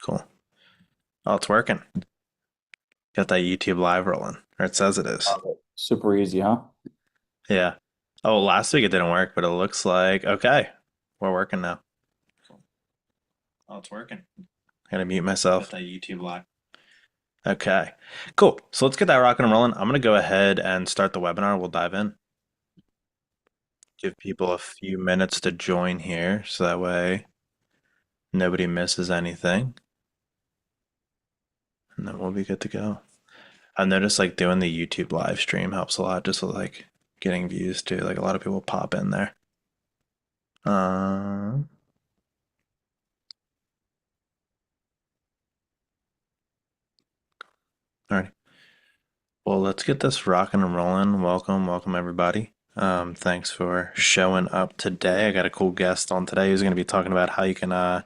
Cool. Oh, it's working. Got that YouTube live rolling, or it says it is. Love it. Super easy, huh? Yeah. Oh, last week it didn't work, but it looks like okay. We're working now. Oh, it's working. Gotta mute myself. Got that YouTube live. Okay. Cool. So let's get that rocking and rolling. I'm gonna go ahead and start the webinar. We'll dive in. Give people a few minutes to join here, so that way nobody misses anything, and then we'll be good to go. I've noticed like doing the YouTube live stream helps a lot, just with like getting views too. Like a lot of people pop in there. Um, Alrighty. Well, let's get this rocking and rolling. Welcome everybody. Thanks for showing up today. I got a cool guest on today who's going to be talking about how you can. I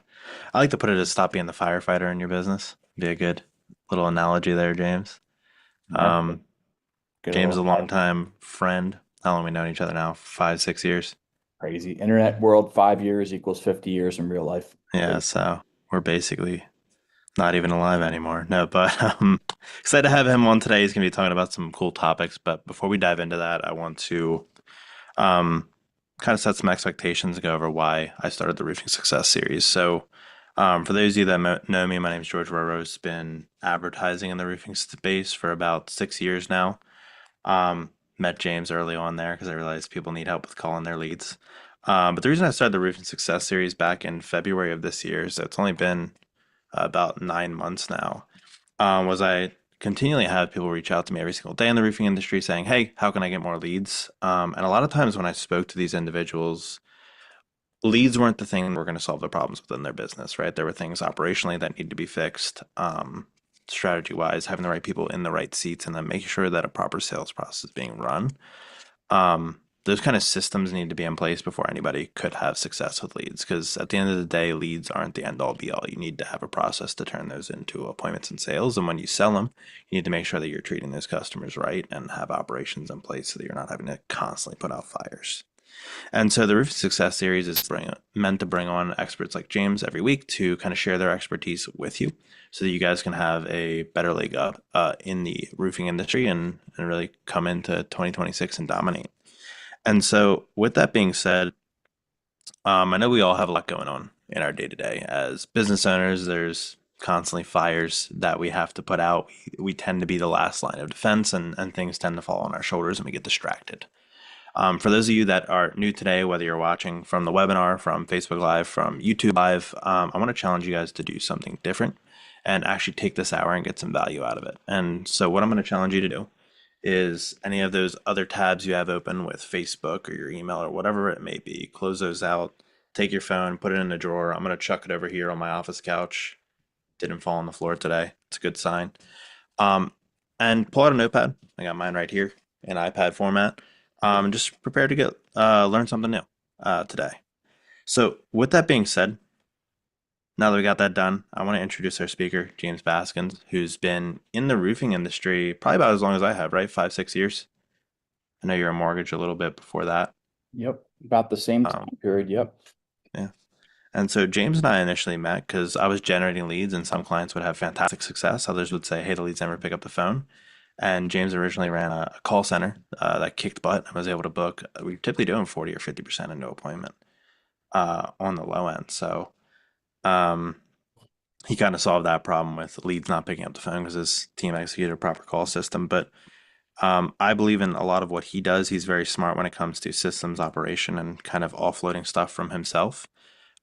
like to put it as stop being the firefighter in your business. Be a good little analogy there, James. Yeah. Um, Good James is old a longtime friend. How long we known each other now? 5, 6 years. crazy. Internet world, 5 years equals 50 years in real life. Yeah, Crazy. so we're basically not even alive anymore. No, but excited to have him on today. He's going to be talking about some cool topics. But before we dive into that, I want to um, kind of set some expectations and go over why I started the Roofing Success series. So, for those of you that know me, my name is George Roro's been advertising in the roofing space for about 6 years now. Met James early on there because I realized people need help with calling their leads. But the reason I started the Roofing Success series back in February of this year, so it's only been about 9 months now, was I continually have people reach out to me every single day in the roofing industry saying, "Hey, how can I get more leads?" And a lot of times when I spoke to these individuals, leads weren't the thing that were going to solve the problems within their business, right? There were things operationally that need to be fixed, strategy wise, having the right people in the right seats, and then making sure that a proper sales process is being run. Those kind of systems need to be in place before anybody could have success with leads. Because at the end of the day, leads aren't the end all be all. You need to have a process to turn those into appointments and sales. And when you sell them, you need to make sure that you're treating those customers right and have operations in place so that you're not having to constantly put out fires. And so the Roofing Success Series is meant to bring on experts like James every week to kind of share their expertise with you so that you guys can have a better leg up in the roofing industry and really come into 2026 and dominate. And so, with that being said, I know we all have a lot going on in our day to day. As business owners, there's constantly fires that we have to put out. We tend to be the last line of defense, and things tend to fall on our shoulders and we get distracted. For those of you that are new today, whether you're watching from the webinar, from Facebook Live, from YouTube Live, I want to challenge you guys to do something different and actually take this hour and get some value out of it. And so, what I'm going to challenge you to do is any of those other tabs you have open with Facebook or your email or whatever it may be, close those out, take your phone, put it in a drawer. I'm going to chuck it over here on my office couch. Didn't fall on the floor today. It's a good sign. Um, and pull out a notepad. I got mine right here in iPad format. Just prepare to get learn something new today. So, with that being said, now that we got that done, I want to introduce our speaker, James Baskins, who's been in the roofing industry probably about as long as I have, right? 5, 6 years. I know you're a mortgage a little bit before that. Yep. About the same Um, time period. Yep. yeah. And so James and I initially met because I was generating leads, and some clients would have fantastic success. Others would say, "Hey, the leads never pick up the phone." And James originally ran a call center that kicked butt and was able to book. We are typically doing 40 or 50% in no appointment on the low end. So um, he kind of solved that problem with leads not picking up the phone because his team executed a proper call system. But I believe in a lot of what he does. He's very smart when it comes to systems operation and kind of offloading stuff from himself.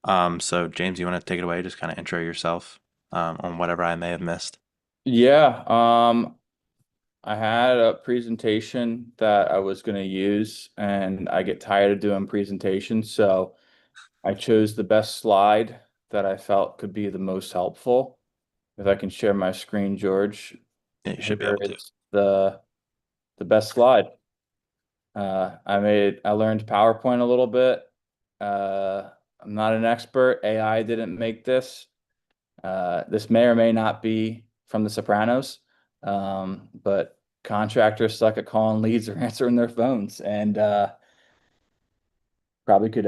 So James, you want to take it away? Just kind of intro yourself on whatever I may have missed. Yeah. I had a presentation that I was going to use, and I get tired of doing presentations. So I chose the best slide that I felt could be the most helpful. If I can share my screen, George, Yeah, you should be here able to. is the best slide. I learned PowerPoint a little bit. I'm not an expert. AI didn't make this. This may or may not be from The Sopranos, but contractors suck at calling leads or answering their phones, and probably could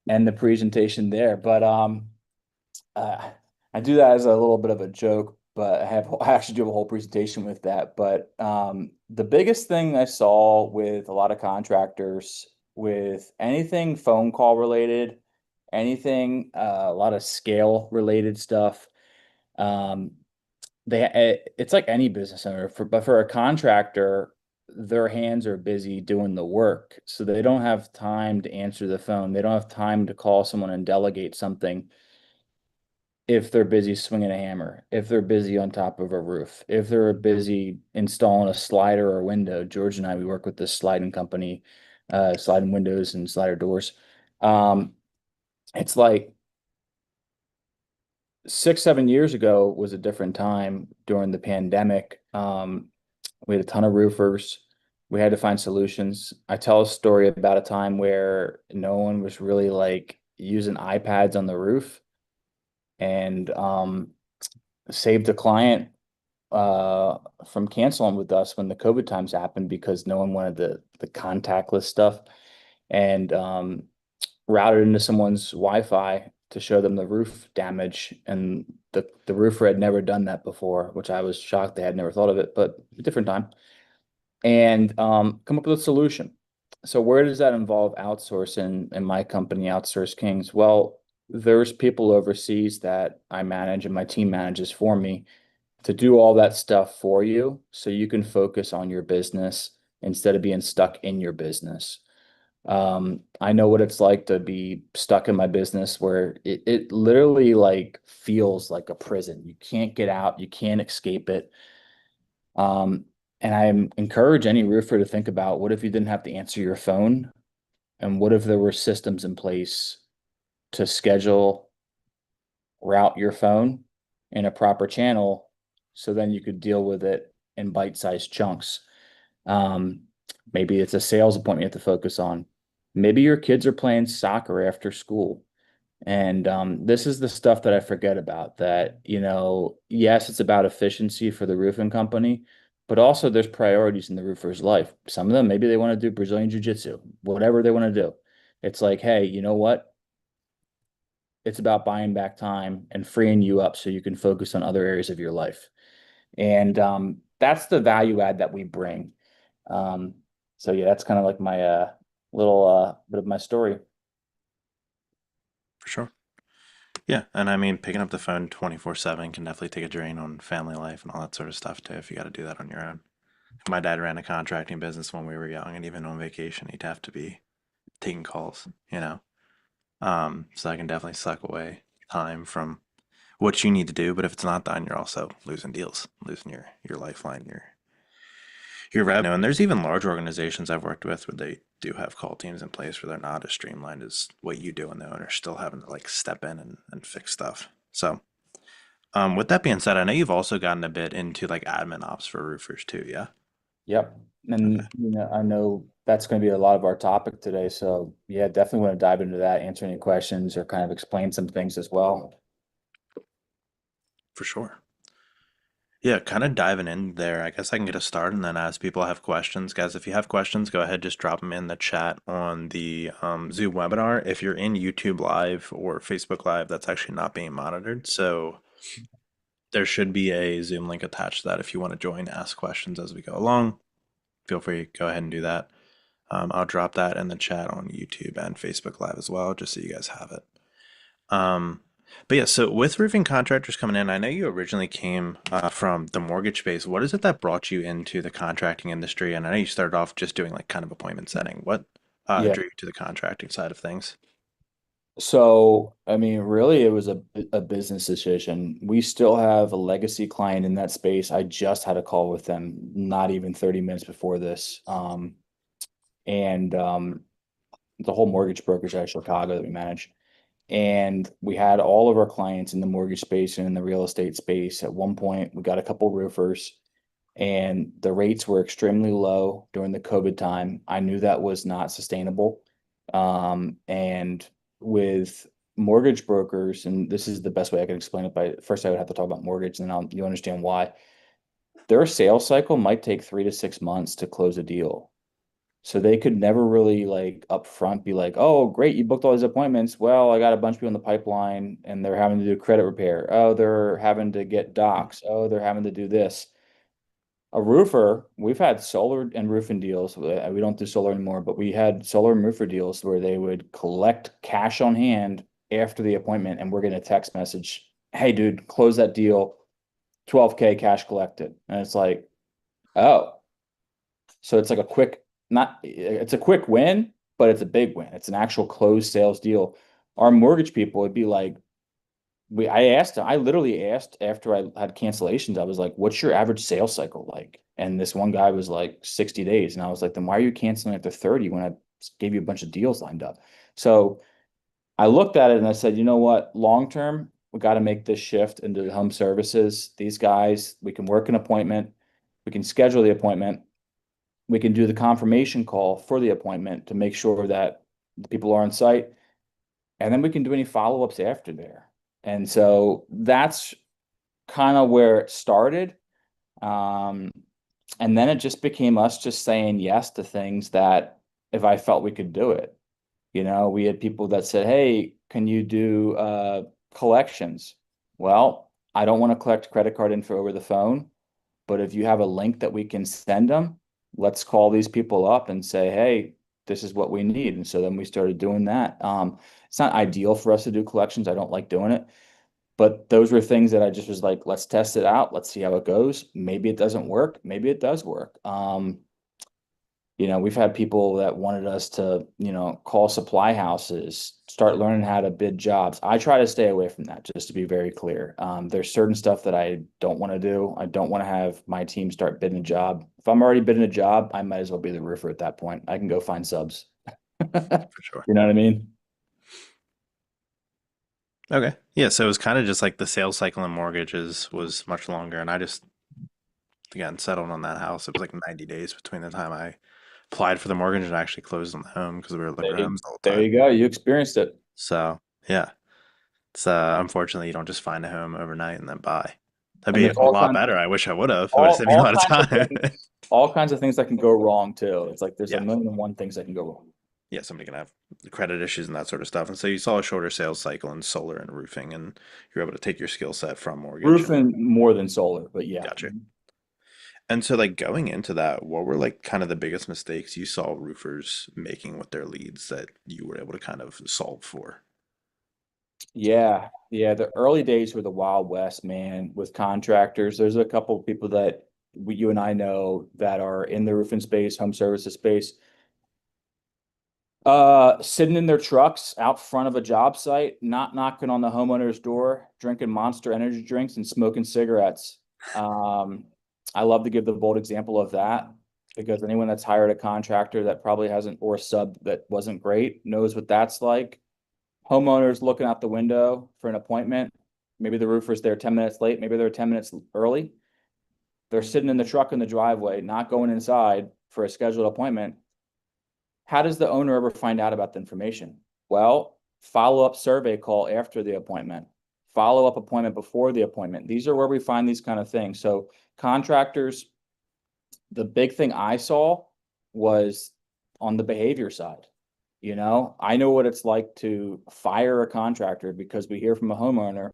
end the presentation there. But uh, I do that as a little bit of a joke, but I actually do have a whole presentation with that. But the biggest thing I saw with a lot of contractors with anything phone call related, anything a lot of scale related stuff, um, it's like any business owner, but for a contractor, their hands are busy doing the work, so they don't have time to answer the phone. They don't have time to call someone and delegate something if they're busy swinging a hammer, if they're busy on top of a roof, if they're busy installing a slider or a window. George and I, we work with this sliding company, sliding windows and slider doors. Um, it's like 6, 7 years ago was a different time during the pandemic. We had a ton of roofers. We had to find solutions. I tell a story about a time where no one was really like using iPads on the roof and saved a client from canceling with us when the COVID times happened because no one wanted the contactless stuff, and routed into someone's Wi-Fi to show them the roof damage, and the roofer had never done that before, which I was shocked they had never thought of it, but a different time, and come up with a solution. So where does that involve outsourcing in my company, Outsource Kings? Well, there's people overseas that I manage and my team manages for me to do all that stuff for you so you can focus on your business instead of being stuck in your business. I know what it's like to be stuck in my business where it literally like feels like a prison. You can't get out, you can't escape it. Um, and I encourage any roofer to think about what if you didn't have to answer your phone, and what if there were systems in place to schedule, route your phone in a proper channel so then you could deal with it in bite-sized chunks. Um, Maybe it's a sales appointment you have to focus on. Maybe your kids are playing soccer after school. And this is the stuff that I forget about that, yes, it's about efficiency for the roofing company, but also there's priorities in the roofer's life. Some of them, maybe they want to do Brazilian jiu-jitsu, whatever they want to do. It's like, hey, you know what? It's about buying back time and freeing you up so you can focus on other areas of your life. And that's the value add that we bring. Um, so yeah, that's kind of like my little bit of my story. For sure. Yeah, and I mean, picking up the phone 24/7 can definitely take a drain on family life and all that sort of stuff too, if you got to do that on your own. My dad ran a contracting business when we were young, and even on vacation, he'd have to be taking calls, you know? So I can definitely suck away time from what you need to do, but if it's not done, you're also losing deals, losing your lifeline, your revenue. And there's even large organizations I've worked with where they do have call teams in place where they're not as streamlined as what you do, and the owner's still having to like step in and fix stuff. So, with that being said, I know you've also gotten a bit into like admin ops for roofers too, yeah? Yep. Okay, And I know that's going to be a lot of our topic today. So yeah, definitely want to dive into that, answer any questions or kind of explain some things as well. for sure. Yeah, kind of diving in there. I guess I can get a start and then as people have questions, guys, if you have questions, go ahead, just drop them in the chat on the Zoom webinar. If you're in YouTube Live or Facebook Live, that's actually not being monitored. So there should be a Zoom link attached to that if you want to join, ask questions as we go along. Feel free to go ahead and do that. I'll drop that in the chat on YouTube and Facebook Live as well, just so you guys have it. Um, but yeah, so with roofing contractors coming in, I know you originally came from the mortgage space. What is it that brought you into the contracting industry? And I know you started off just doing like kind of appointment setting. What Yeah. drew you to the contracting side of things? So, I mean, really, it was a business decision. We still have a legacy client in that space. I just had a call with them not even 30 minutes before this. And the whole mortgage brokerage out of Chicago that we manage. And we had all of our clients in the mortgage space and in the real estate space. At one point, we got a couple roofers, and the rates were extremely low during the COVID time. I knew that was not sustainable. And with mortgage brokers, and this is the best way I can explain it, by first I would have to talk about mortgage, and then you understand why. Their sales cycle might take 3 to 6 months to close a deal. So they could never really like upfront be like, oh, great, you booked all these appointments. Well, I got a bunch of people in the pipeline and they're having to do credit repair. Oh, they're having to get docs. Oh, they're having to do this. A roofer, we've had solar and roofing deals. We don't do solar anymore, but we had solar and roofer deals where they would collect cash on hand after the appointment, and we're getting a text message, "Hey, dude, close that deal, 12K cash collected." And it's like, oh, so it's like a quick, not, it's a quick win, but it's a big win. It's an actual closed sales deal. Our mortgage people would be like, I literally asked after I had cancellations, I was like, what's your average sales cycle like? And this one guy was like 60 days. And I was like, then why are you canceling after 30 when I gave you a bunch of deals lined up? So I looked at it and I said, you know what? Long term, we got to make this shift into home services. These guys, we can work an appointment, we can schedule the appointment, we can do the confirmation call for the appointment to make sure that the people are on site, and then we can do any follow-ups after there. And so that's kind of where it started. Um, and then it just became us just saying yes to things that if I felt we could do it. We had people that said, hey, can you do collections? Well, I don't want to collect credit card info over the phone, but if you have a link that we can send them, let's call these people up and say, hey, this is what we need. And so then we started doing that. It's not ideal for us to do collections. I don't like doing it. But those were things that I just was like, let's test it out. Let's see how it goes. Maybe it doesn't work. Maybe it does work. We've had people that wanted us to, call supply houses, start learning how to bid jobs. I try to stay away from that, just to be very clear. There's certain stuff that I don't want to do. I don't want to have my team start bidding a job. If I'm already bidding a job, I might as well be the roofer at that point. I can go find subs. For sure. You know what I mean? Okay. Yeah, so it was kind of just like the sales cycle in mortgages was much longer, and I just again settled on that house. It was like 90 days between the time I applied for the mortgage and actually closed on the home because we were looking There at you, homes all the there time. you go. You experienced it. So yeah, it's unfortunately you don't just find a home overnight and then buy. That'd And be there's a lot better. I wish I would have. It would have saved me a all lot of kinds of time. things, all kinds of things that can go wrong too. It's like there's a Yeah. million and one things that can go wrong. Yeah, somebody can have credit issues and that sort of stuff. And so you saw a shorter sales cycle in solar and roofing, and you're able to take your skill set from mortgage and Roofing more than solar, but yeah. gotcha. And so, like, going into that, what were like kind of the biggest mistakes you saw roofers making with their leads that you were able to kind of solve for? Yeah, yeah. The early days were the Wild West, man, with contractors. There's a couple of people that you and I know that are in the roofing space, home services space, sitting in their trucks out front of a job site, not knocking on the homeowner's door, drinking Monster energy drinks and smoking cigarettes. Um, I love to give the bold example of that because anyone that's hired a contractor that probably hasn't, or a sub that wasn't great, knows what that's like. Homeowners looking out the window for an appointment. Maybe the roofer's there 10 minutes late. Maybe they're 10 minutes early. They're sitting in the truck in the driveway, not going inside for a scheduled appointment. How does the owner ever find out about the information? Well, follow-up survey call after the appointment, follow-up appointment before the appointment. These are where we find these kind of things. So contractors, the big thing I saw was on the behavior side. I know what it's like to fire a contractor because we hear from a homeowner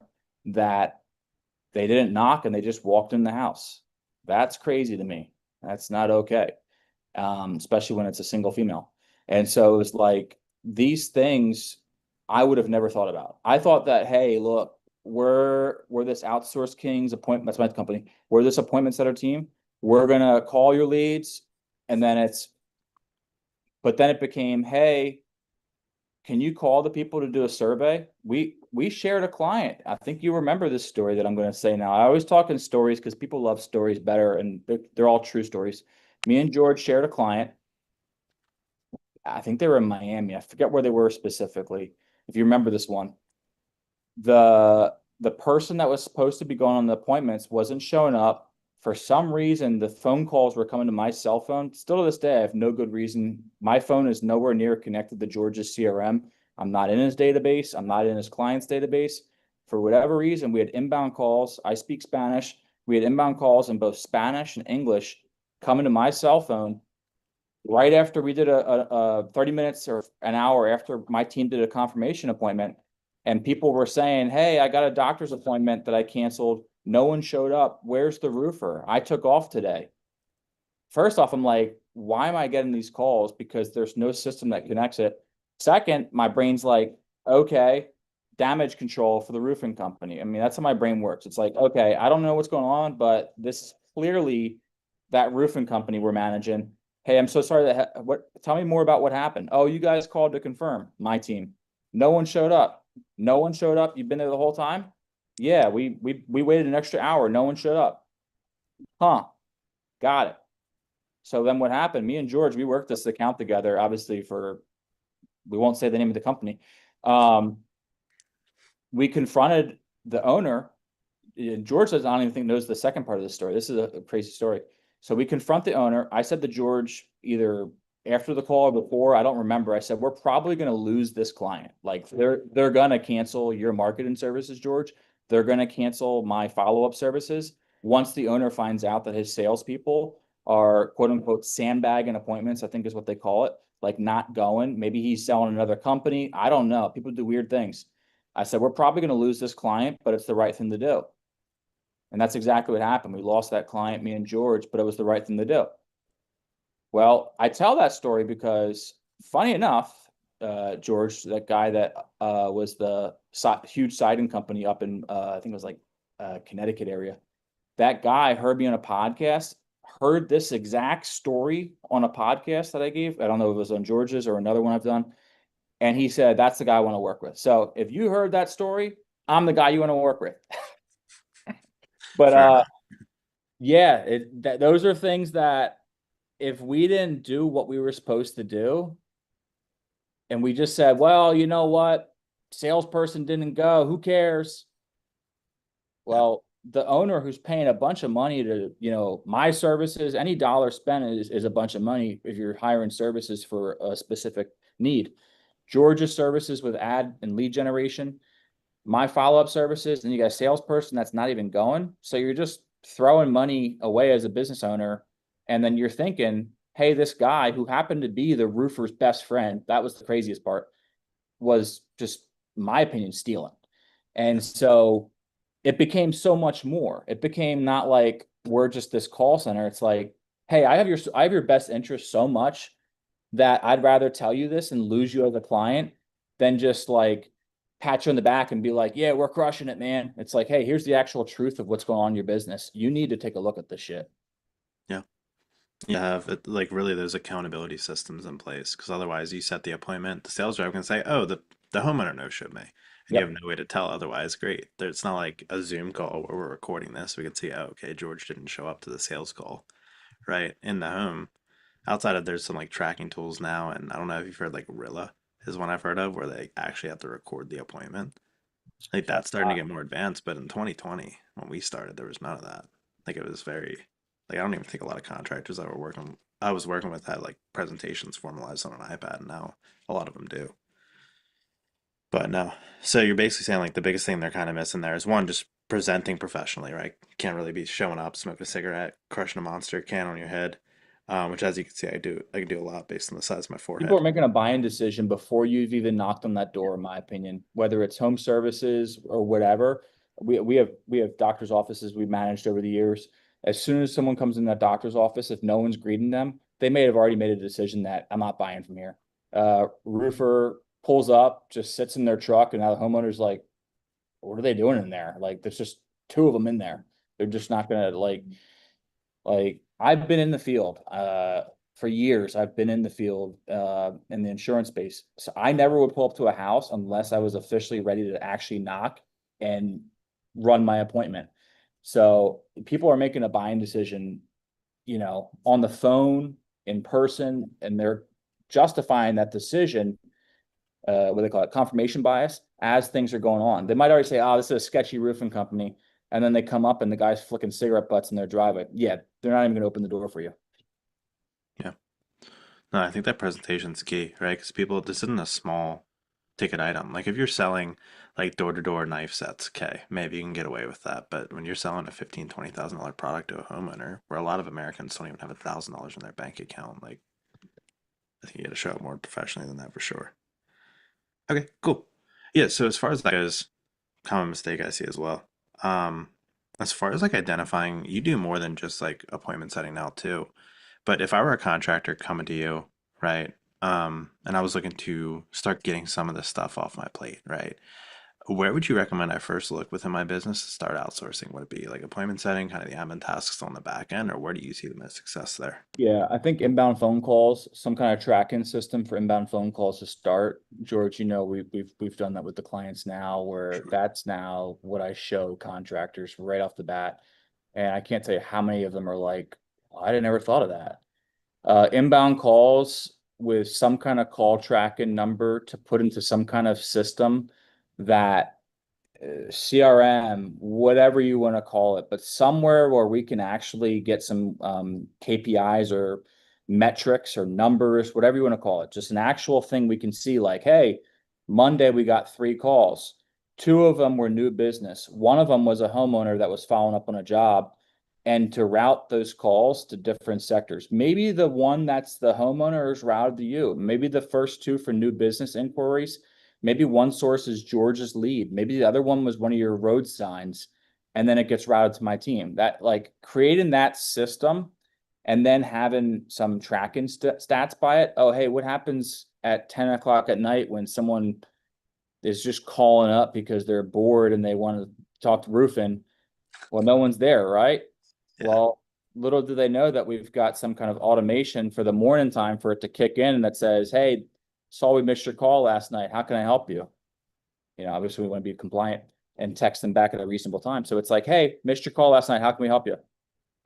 that they didn't knock and they just walked in the house. That's crazy to me. That's not okay, especially when it's a single female. And so it was like these things I would have never thought about. I thought that, hey, look, we're this outsource kings appointment. That's my company. We're this appointment setter team. We're gonna call your leads, and then but then it became, hey, can you call the people to do a survey? We shared a client. I think you remember this story that I'm going to say now. I always talk in stories because people love stories better, and they're all true stories. Me and George shared a client. I think they were in Miami. I forget where they were specifically. If you remember this one, the person that was supposed to be going on the appointments wasn't showing up. For some reason, the phone calls were coming to my cell phone. Still to this day, I have no good reason. My phone is nowhere near connected to George's CRM. I'm not in his database. I'm not in his client's database. For whatever reason, we had inbound calls. I speak Spanish. We had inbound calls in both Spanish and English coming to my cell phone. right after we did a 30 minutes or an hour after my team did a confirmation appointment, and people were saying, "Hey, I got a doctor's appointment that I canceled. No one showed up. Where's the roofer? I took off today." First off, I'm like, why am I getting these calls? Because there's no system that connects it. Second, my brain's like, okay, damage control for the roofing company. I mean, that's how my brain works. It's like, okay, I don't know what's going on, but this is clearly that roofing company we're managing. Hey, I'm so sorry that what tell me more about what happened. Oh, you guys called to confirm, my team. No one showed up. No one showed up. You've been there the whole time? Yeah, we waited an extra hour. No one showed up. Huh. Got it. So then what happened? Me and George, we worked this account together, obviously for we won't say the name of the company. Um, we confronted the owner. George does, I don't even think knows the second part of the story. This is a crazy story. So we confront the owner. I said to George either after the call or before, I don't remember. I said, we're probably going to lose this client. Like they're going to cancel your marketing services, George. They're going to cancel my follow-up services once the owner finds out that his salespeople are quote unquote sandbagging appointments, I think is what they call it, like not going. Maybe he's selling another company. I don't know. People do weird things. I said, we're probably going to lose this client, but it's the right thing to do. And that's exactly what happened. We lost that client, me and George, but it was the right thing to do. Well, I tell that story because, funny enough, George, that guy that was the huge siding company up in, I think it was like Connecticut area, that guy heard me on a podcast, heard this exact story on a podcast that I gave. I don't know if it was on George's or another one I've done. And he said, that's the guy I want to work with. So if you heard that story, I'm the guy you want to work with. But Fair enough. yeah, those are things that if we didn't do what we were supposed to do, and we just said, well, you know what, salesperson didn't go, who cares? Yeah. Well, the owner who's paying a bunch of money to, my services, any dollar spent is a bunch of money if you're hiring services for a specific need. Georgia's services with ad and lead generation, my follow-up services, and you got a salesperson that's not even going. So you're just throwing money away as a business owner. And then you're thinking, hey, this guy who happened to be the roofer's best friend, that was the craziest part, was just, my opinion, stealing. Yeah. And so it became so much more. It became not like we're just this call center. It's like, hey, I have your best interest so much that I'd rather tell you this and lose you as a client than just like pat you on the back and be like, yeah, we're crushing it, man. It's like, hey, here's the actual truth of what's going on in your business. You need to take a look at this shit. Yeah. You have it, like really those accountability systems in place because otherwise you set the appointment, the sales rep can say, "Oh, the homeowner no showed me," and you have Yep. no way to tell otherwise. Great. It's not like a Zoom call where we're recording this. We can see, oh, okay, George didn't show up to the sales call, right? In the home. Outside of there's some like tracking tools now, and I don't know if you've heard like Rilla is one I've heard of where they actually have to record the appointment. Like that's starting to get more advanced, but in 2020, when we started, there was none of that. Like it was very, like I don't even think a lot of contractors that were working, I was working with had like presentations formalized on an iPad, and now a lot of them do. But no, so you're basically saying like the biggest thing they're kind of missing there is one, just presenting professionally, right? Can't really be showing up, smoking a cigarette, crushing a monster can on your head, which as you can see, I do. I can do a lot based on the size of my People are forehead. making a buying decision before you've even knocked on that door, in my opinion, whether it's home services or whatever. We have doctors' offices we've managed over the years. As soon as someone comes in that doctor's office, if no one's greeting them, they may have already made a decision that I'm not buying from here. Roofer pulls up, just sits in their truck, and now the homeowner's like, what are they doing in there? Like, there's just two of them in there. They're just not gonna like I've been in the field for years. I've been in the field in the insurance space. So I never would pull up to a house unless I was officially ready to actually knock and run my appointment. So people are making a buying decision, on the phone, in person, and they're justifying that decision, what do they call it, confirmation bias, as things are going on. They might already say, oh, this is a sketchy roofing company. And then they come up and the guy's flicking cigarette butts in their driveway. Yeah, they're not even going to open the door for you. Yeah. No, I think that presentation's key, right? Because people, this isn't a small ticket item. Like if you're selling like door-to-door knife sets, okay, maybe you can get away with that. But when you're selling a $15,000, $20,000 product to a homeowner, where a lot of Americans don't even have $1,000 in their bank account, like I think you got to show up more professionally than that for sure. Okay, cool. Yeah, so as far as that goes, common mistake I see as well. Um, as far as like identifying, you do more than just like appointment setting now too. But if I were a contractor coming to you, right, and I was looking to start getting some of this stuff off my plate, right, where would you recommend I first look within my business to start outsourcing? Would it be like appointment setting, kind of the admin tasks on the back end, or where do you see the most success there? Yeah, I think inbound phone calls, some kind of tracking system for inbound phone calls to start. George, we've done that with the clients now, where Sure. that's now what I show contractors right off the bat. And I can't tell you how many of them are like, "Oh, I didn't ever thought of that." Inbound calls with some kind of call tracking number to put into some kind of system that CRM, whatever you want to call it, but somewhere where we can actually get some KPIs or metrics or numbers, whatever you want to call it, just an actual thing we can see like, hey, Monday we got 3 calls. Two of them were new business. One of them was a homeowner that was following up on a job, and to route those calls to different sectors. Maybe the one that's the homeowner is routed to you. Maybe the first two for new business inquiries. Maybe one source is George's lead. Maybe the other one was one of your road signs, and then it gets routed to my team. That like creating that system and then having some tracking stats by it. Oh, hey, what happens at 10 o'clock at night when someone is just calling up because they're bored and they want to talk to roofing? Well, no one's there, right? Yeah, Well, little do they know that we've got some kind of automation for the morning time for it to kick in that says, hey, saw we missed your call last night. How can I help you? Obviously we want to be compliant and text them back at a reasonable time. So it's like, hey, missed your call last night. How can we help you?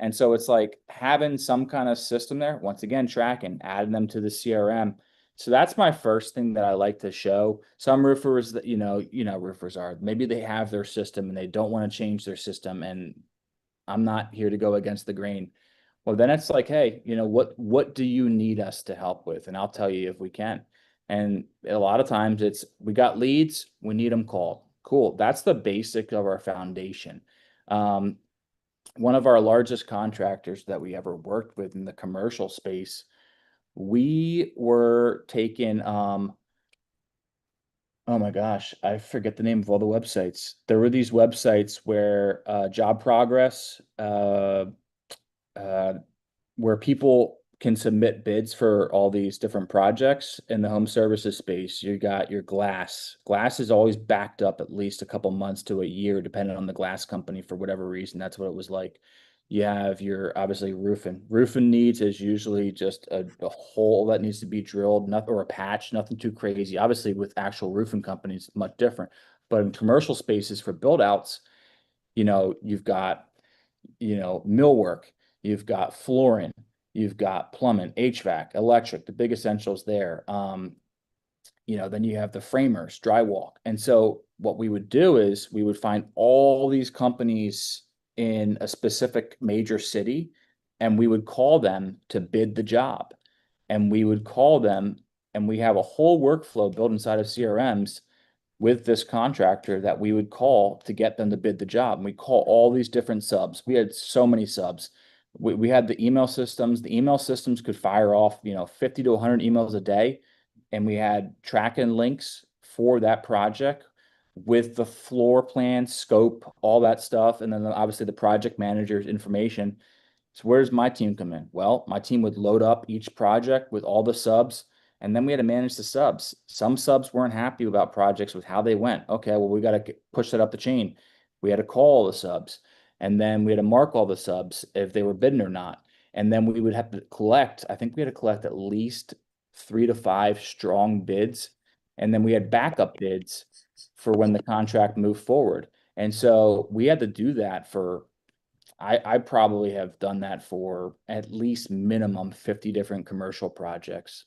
And so it's like having some kind of system there, once again, tracking, adding them to the CRM. So that's my first thing that I like to show. Some roofers that, roofers are, maybe they have their system and they don't want to change their system. And I'm not here to go against the grain. Well, then it's like, hey, what do you need us to help with? And I'll tell you if we can. And a lot of times it's we got leads, we need them called. Cool. That's the basic of our foundation. Um, One of our largest contractors that we ever worked with in the commercial space, we were taking oh my gosh, I forget the name of all the websites. There were these websites where job progress, uh, where people can submit bids for all these different projects in the home services space. You got your glass. Glass is always backed up at least a couple months to a year, depending on the glass company for whatever reason. That's what it was like. You have your obviously roofing. Roofing needs is usually just a hole that needs to be drilled, not or a patch, nothing too crazy. Obviously, with actual roofing companies, much different. But in commercial spaces for build outs, you've got millwork, you've got flooring, you've got plumbing, HVAC, electric, the big essentials there. Then you have the framers, drywall. And so what we would do is we would find all these companies in a specific major city and we would call them to bid the job. And we would call them and we have a whole workflow built inside of CRMs with this contractor that we would call to get them to bid the job. And we call all these different subs. We had so many subs. We had the email systems. The email systems could fire off, 50 to 100 emails a day. And we had tracking links for that project with the floor plan, scope, all that stuff. And then obviously the project manager's information. So where does my team come in? Well, my team would load up each project with all the subs, and then we had to manage the subs. Some subs weren't happy about projects with how they went. Okay, well, we got to push that up the chain. We had to call all the subs, and then we had to mark all the subs if they were bidding or not. And then we would have to collect, I think we had to collect at least 3 to 5 strong bids. And then we had backup bids for when the contract moved forward. And so we had to do that for I probably have done that for at least minimum 50 different commercial projects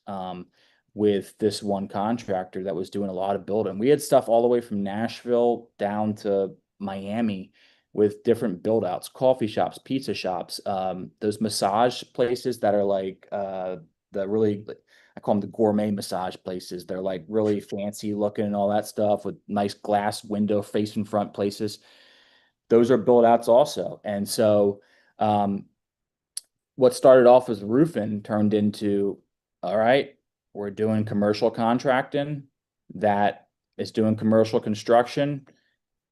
with this one contractor that was doing a lot of building. We had stuff all the way from Nashville down to Miami with different build outs, coffee shops, pizza shops, those massage places that are like the really, I call them the gourmet massage places. They're like really fancy looking and all that stuff with nice glass window facing front places. Those are build outs also. And so um, what started off as roofing turned into, all right, we're doing commercial contracting that is doing commercial construction,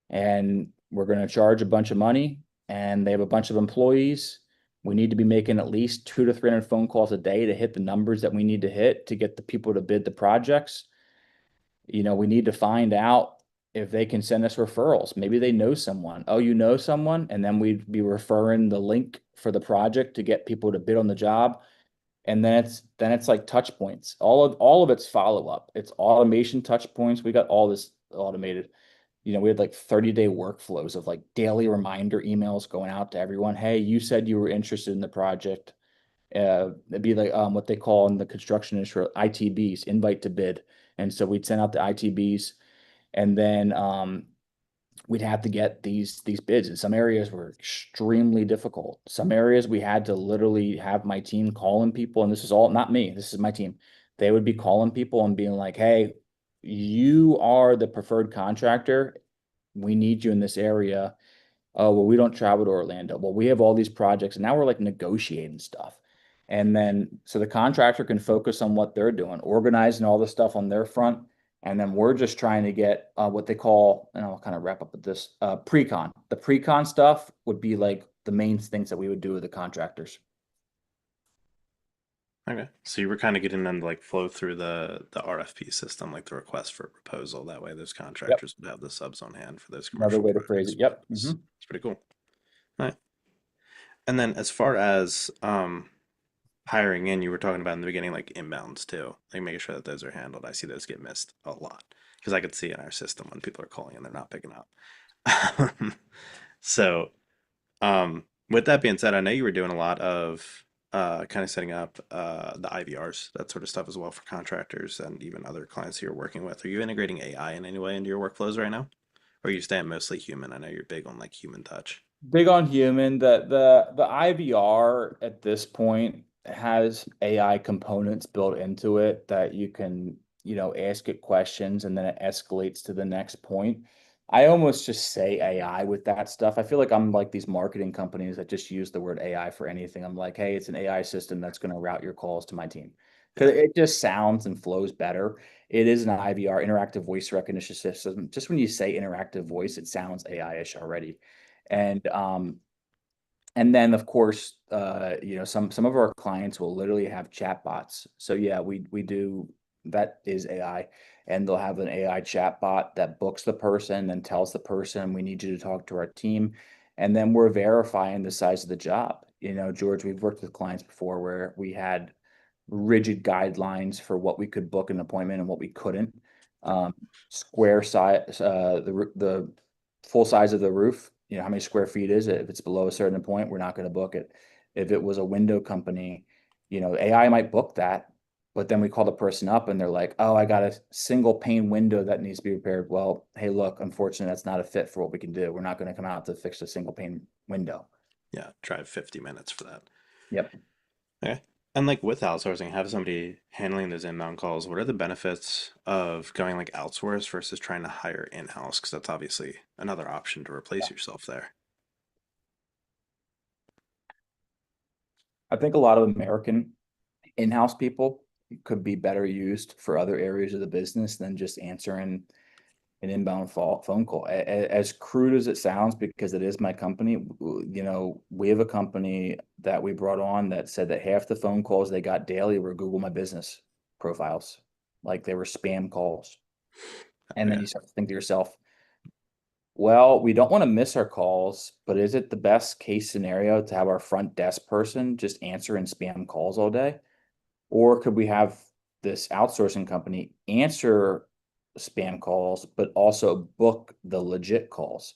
and we're going to charge a bunch of money, and they have a bunch of employees. We need to be making at least 200 to 300 phone calls a day to hit the numbers that we need to hit to get the people to bid the projects. We need to find out if they can send us referrals. Maybe they know someone. Oh, you know someone? And then we'd be referring the link for the project to get people to bid on the job. And then it's like touch points. All of it's follow up. It's automation touch points. We got all this automated. We had like 30-day workflows of like daily reminder emails going out to everyone. Hey, you said you were interested in the project. It'd be like what they call in the construction industry ITBs, invite to bid. And so we'd send out the ITBs, and then we'd have to get these bids. And some areas were extremely difficult. Some areas we had to literally have my team calling people, and this is all not me, this is my team. They would be calling people and being like, hey, you are the preferred contractor. We need you in this area. Oh, well, we don't travel to Orlando. Well, we have all these projects, and now we're like negotiating stuff. And then so the contractor can focus on what they're doing, organizing all the stuff on their front. And then we're just trying to get what they call, and I'll kind of wrap up with this, pre-con. The pre-con stuff would be like the main things that we would do with the contractors. Okay. So you were kind of getting them to like flow through the RFP system, like the request for proposal. That way those Yep. contractors would have the subs on hand for those Another commercial way to phrase it. projects. Yep. It's pretty cool. All right. And then as far as hiring in, you were talking about in the beginning, like inbounds too, like making sure that those are handled. I see those get missed a lot because I could see in our system when people are calling and they're not picking up. So, with that being said, I know you were doing a lot of kind of setting up the IVRs, that sort of stuff as well for contractors and even other clients you're working with. Are you integrating AI in any way into your workflows right now? Or are you staying mostly human? I know you're big on like human touch. Big on human. The IVR at this point has AI components built into it that you can, ask it questions and then it escalates to the next point. I almost just say AI with that stuff. I feel like I'm like these marketing companies that just use the word AI for anything. I'm like, hey, it's an AI system that's going to route your calls to my team. Yeah, Because it just sounds and flows better. It is an IVR, interactive voice recognition system. Just when you say interactive voice, it sounds AI-ish already. yeah, And then of course, some of our clients will literally have chatbots. So yeah, we do, that is AI, and they'll have an AI chatbot that books the person and tells the person we need you to talk to our team, and then we're verifying the size of the job. George, we've worked with clients before where we had rigid guidelines for what we could book an appointment and what we couldn't. Um, Square size, the full size of the roof, how many square feet is it? If it's below a certain point, we're not going to book it. If it was a window company, AI might book that, but then we call the person up and they're like, oh, I got a single pane window that needs to be repaired. Well, hey, look, unfortunately, that's not a fit for what we can do. We're not going to come out to fix a single pane window. yeah. Drive 50 minutes for that. Yep. Okay. And like with outsourcing, have somebody handling those inbound calls. What are the benefits of going like outsource versus trying to hire in-house? Because that's obviously another option to replace yourself there. I think a lot of American in-house people could be better used for other areas of the business than just answering an inbound phone call. As crude as it sounds, because it is my company, we have a company that we brought on that said that half the phone calls they got daily were Google My Business profiles, like they were spam calls. And then Yeah. you start to think to yourself, well, we don't want to miss our calls, but is it the best case scenario to have our front desk person just answering spam calls all day? Or could we have this outsourcing company answer spam calls, but also book the legit calls?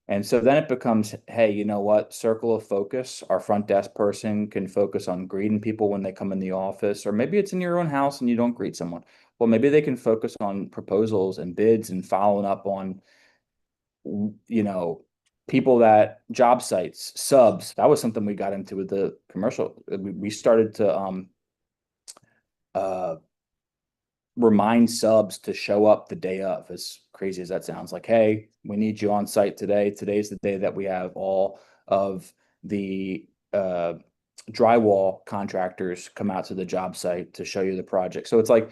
And so then it becomes, hey, you know what? Circle of focus. Our front desk person can focus on greeting people when they come in the office, or maybe it's in your own house and you don't greet someone. Well, maybe they can focus on proposals and bids and following up on, you know, people that job sites, subs. That was something we got into with the commercial. We started to uh, remind subs to show up the day of, as crazy as that sounds. Like, hey, we need you on site today. Today's the day that we have all of the drywall contractors come out to the job site to show you the project. So it's like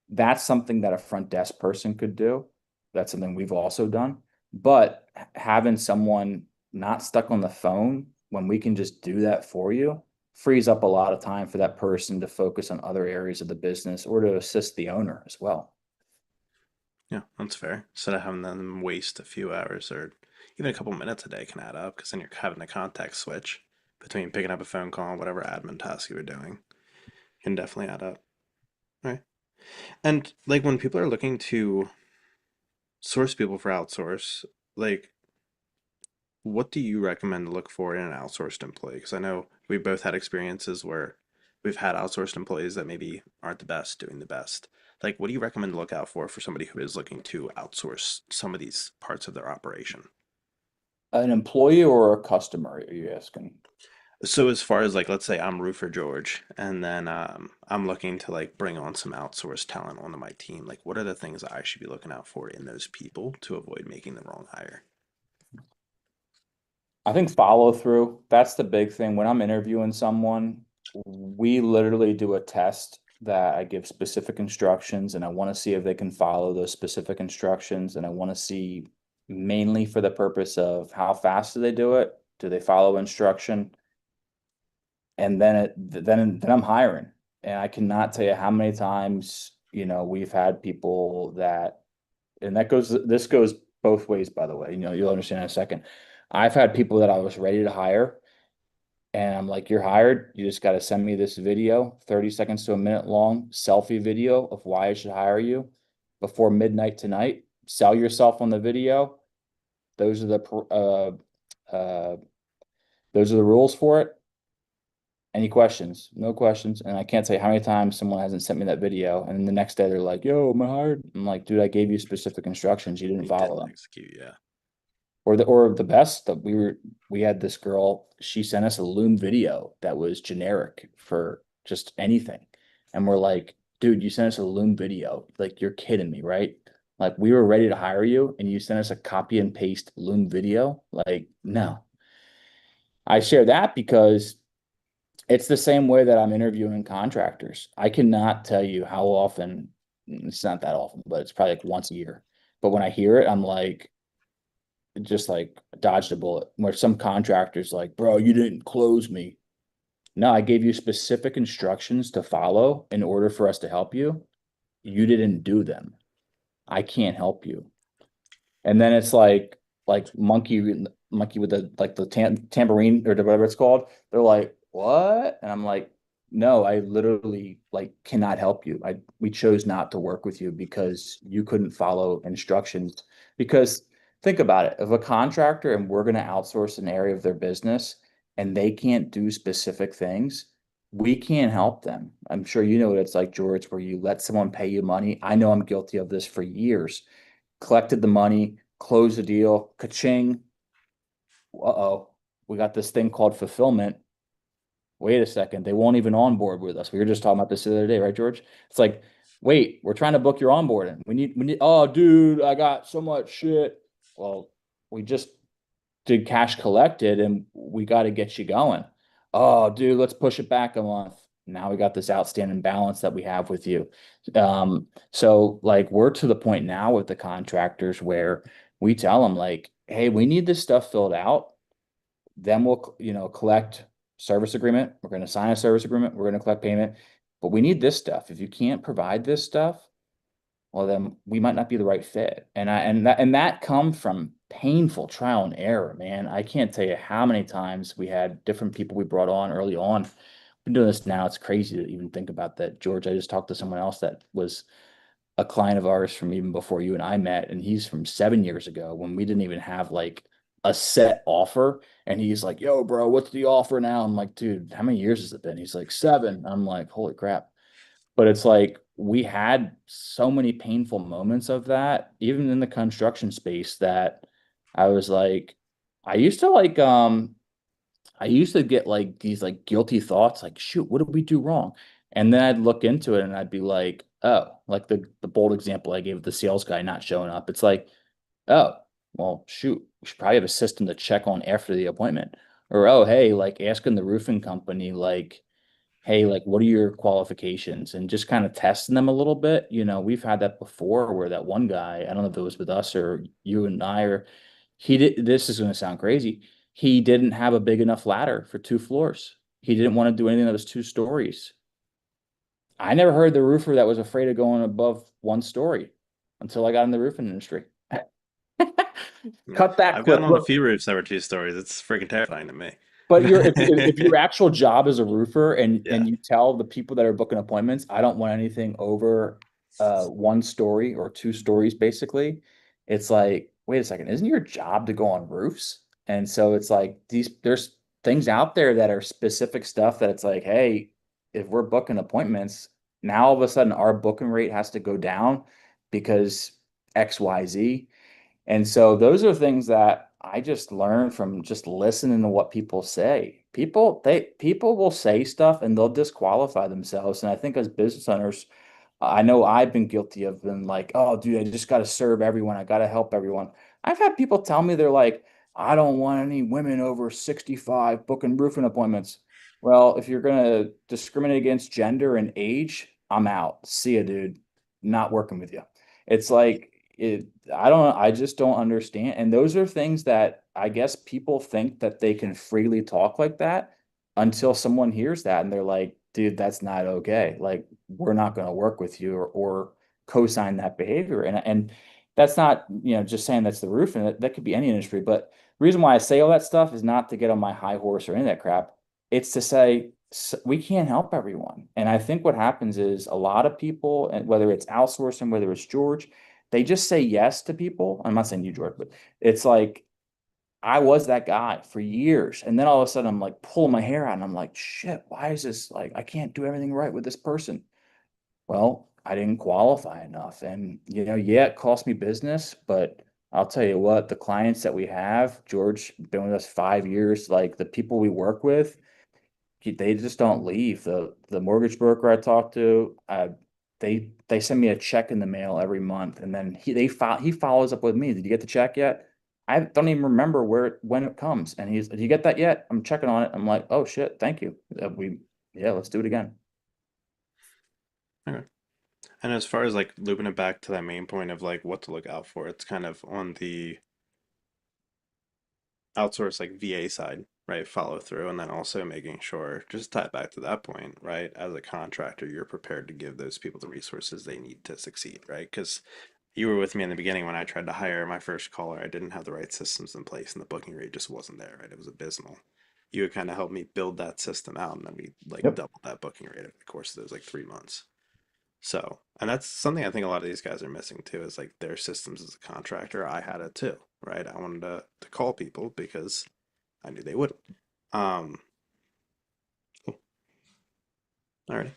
that's something that a front desk person could do. That's something we've also done. But having someone not stuck on the phone when we can just do that for you frees up a lot of time for that person to focus on other areas of the business or to assist the owner as well. Yeah, that's fair. Instead of having them waste a few hours or even a couple minutes a day can add up because then you're having the context switch between picking up a phone call and whatever admin task you were doing. Can definitely add up. All right. And like when people are looking to source people for outsource, like what do you recommend to look for in an outsourced employee? Because I know we both had experiences where we've had outsourced employees that maybe aren't the best doing the best. Like, what do you recommend to look out for somebody who is looking to outsource some of these parts of their operation? An employee or a customer, are you asking? So as far as like, let's say I'm Roofer George, and then I'm looking to like bring on some outsourced talent onto my team. Like, what are the things that I should be looking out for in those people to avoid making the wrong hire? I think follow through. That's the big thing. When I'm interviewing someone, we literally do a test that I give specific instructions and I want to see if they can follow those specific instructions. And I want to see mainly for the purpose of how fast do they do it? Do they follow instruction? And then I'm hiring. And I cannot tell you how many times, we've had people that, and this goes both ways, by the way, you'll understand in a second. I've had people that I was ready to hire and I'm like, you're hired. You just got to send me this video, 30 seconds to a minute long selfie video of why I should hire you before midnight tonight. Sell yourself on the video. Those are uh, those are the rules for it. Any questions? No questions. And I can't tell you how many times someone hasn't sent me that video. And then the next day they're like, yo, am I hired? I'm like, dude, I gave you specific instructions. You didn't He follow didn't them. execute, yeah. Or the best that we had this girl, she sent us a Loom video that was generic for just anything. And we're like, dude, you sent us a Loom video. Like you're kidding me, right? Like we were ready to hire you and you sent us a copy and paste Loom video. Like, no. I share that because it's the same way that I'm interviewing contractors. I cannot tell you how often, it's not that often, but it's probably like once a year. But when I hear it, I'm like, just like dodged a bullet. Where some contractors like, bro, you didn't close me. No, I gave you specific instructions to follow in order for us to help you. You didn't do them. I can't help you. And then it's like monkey with the like the tambourine or whatever it's called. They're like, what? And I'm like, no, I literally like cannot help you. We chose not to work with you because you couldn't follow instructions. Because think about it, if a contractor and we're going to outsource an area of their business and they can't do specific things, we can't help them. I'm sure you know what it's like, George, where you let someone pay you money. I know I'm guilty of this for years, collected the money, closed the deal, ka-ching. Uh-oh, we got this thing called fulfillment. Wait a second, they won't even onboard with us. We were just talking about this the other day, right, George? It's like, wait, we're trying to book your onboarding. Oh, dude, I got so much shit. Well, we just did cash collected and we got to get you going. Oh, dude, let's push it back a month. Now we got this outstanding balance that we have with you. So like we're to the point now with the contractors where we tell them like, hey, we need this stuff filled out. Then we'll, collect service agreement. We're going to sign a service agreement. We're going to collect payment, but we need this stuff. If you can't provide this stuff, well, then we might not be the right fit. And that comes from painful trial and error, man. I can't tell you how many times we had different people we brought on early on. Been doing this now. It's crazy to even think about that. George, I just talked to someone else that was a client of ours from even before you and I met, and he's from 7 years ago when we didn't even have like a set offer. And he's like, yo, bro, what's the offer now? I'm like, dude, how many years has it been? He's like, 7. I'm like, holy crap. But it's like we had so many painful moments of that, even in the construction space, that I was like, I used to like I used to get like these like guilty thoughts, like, shoot, what did we do wrong? And then I'd look into it and I'd be like, oh, like the bold example I gave of the sales guy not showing up. It's like, oh, well, shoot, we should probably have a system to check on after the appointment. Or, oh, hey, like asking the roofing company, like, hey, like, what are your qualifications? And just kind of testing them a little bit. We've had that before where that one guy, I don't know if it was with us or you and I, or he did, this is going to sound crazy. He didn't have a big enough ladder for 2 floors. He didn't want to do anything that was 2 stories. I never heard the roofer that was afraid of going above 1 story until I got in the roofing industry. Yeah. Cut that I've gotten clip. on a few roofs that were 2 stories. It's freaking terrifying to me. But if your actual job is a roofer and Yeah. you tell the people that are booking appointments, I don't want anything over 1 story or 2 stories, basically, it's like, wait a second, isn't your job to go on roofs? And so it's like there's things out there that are specific stuff that it's like, hey, if we're booking appointments, now all of a sudden our booking rate has to go down because XYZ. And so those are things that I just learned from just listening to what people say. People will say stuff and they'll disqualify themselves. And I think as business owners, I know I've been guilty of being like, oh, dude, I just got to serve everyone. I got to help everyone. I've had people tell me they're like, I don't want any women over 65 booking roofing appointments. Well, if you're going to discriminate against gender and age, I'm out. See ya, dude. Not working with you. It's like I just don't understand. And those are things that I guess people think that they can freely talk like that until someone hears that and they're like, dude, that's not okay. Like, we're not going to work with you or co-sign that behavior. And that's not, just saying that's the roof, and that could be any industry. But the reason why I say all that stuff is not to get on my high horse or any of that crap. It's to say we can't help everyone. And I think what happens is a lot of people, and whether it's outsourcing, whether it's George, they just say yes to people. I'm not saying you, George, but it's like I was that guy for years. And then all of a sudden I'm like pulling my hair out and I'm like, shit, why is this like I can't do everything right with this person? Well, I didn't qualify enough. And yeah, it cost me business, but I'll tell you what, the clients that we have, George, been with us 5 years, like the people we work with, they just don't leave. The mortgage broker I talk to, they send me a check in the mail every month, and then he follows up with me. Did you get the check yet? I don't even remember when it comes. And did you get that yet? I'm checking on it. I'm like, oh shit, thank you. Yeah, let's do it again. Okay. And as far as like looping it back to that main point of like what to look out for, it's kind of on the outsource like VA side, right? Follow through, and then also making sure, just tie it back to that point, right? As a contractor, you're prepared to give those people the resources they need to succeed, right? Because you were with me in the beginning when I tried to hire my first caller. I didn't have the right systems in place, and the booking rate just wasn't there, right? It was abysmal. You would kind of help me build that system out, and then we like Yep. doubled that booking rate over the course of those like 3 months. So, and that's something I think a lot of these guys are missing too, is like their systems as a contractor. I had it too, right? I wanted to call people because I knew they wouldn't. Um, cool. Alrighty.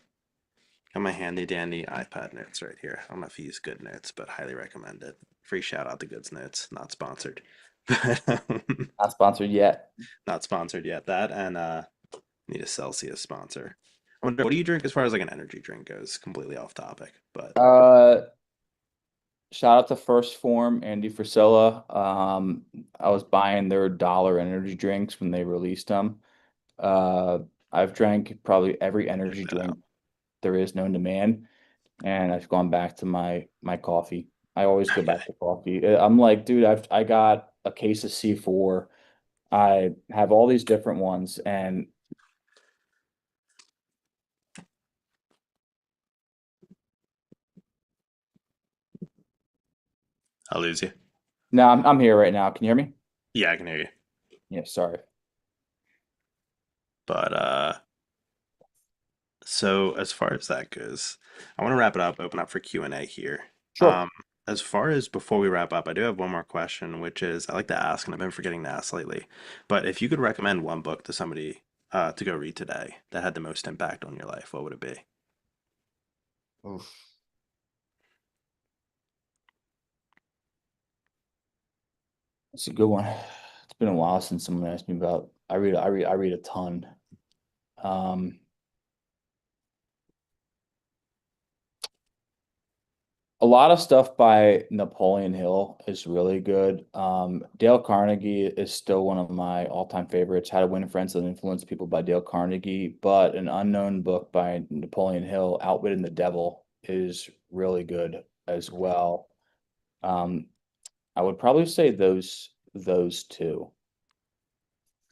Got my handy dandy iPad notes right here. I don't know if you use Good Notes, but highly recommend it. Free shout out to Goods Notes, not sponsored. Not sponsored yet. Not sponsored yet. That and need a Celsius sponsor. I wonder, what do you drink as far as like an energy drink goes? Completely off topic, but Uh, Shout out to First Form, Andy Frisella. I was buying their dollar energy drinks when they released them. Uh, I've drank probably every check energy that drink out. there is known to man, and I've gone back to my coffee. I always go Okay. back to coffee. I'm like, dude, I got a case of C4. I have all these different ones, and I'll lose you. now I'm here right now. Can you hear me? Yeah, I can hear you. Yeah, sorry. But so as far as that goes, I want to wrap it up, open up for Q&A here. Sure. Um, as far as before we wrap up, I do have one more question, which is I like to ask, and I've been forgetting to ask lately. But if you could recommend one book to somebody to go read today that had the most impact on your life, what would it be? Oof. That's a good one. It's been a while since someone asked me about. I read a ton. Um, A lot of stuff by Napoleon Hill is really good. Dale Carnegie is still one of my all-time favorites. How to Win Friends and Influence People by Dale Carnegie, but an unknown book by Napoleon Hill, Outwitting the Devil, is really good as well. Um, I would probably say those two.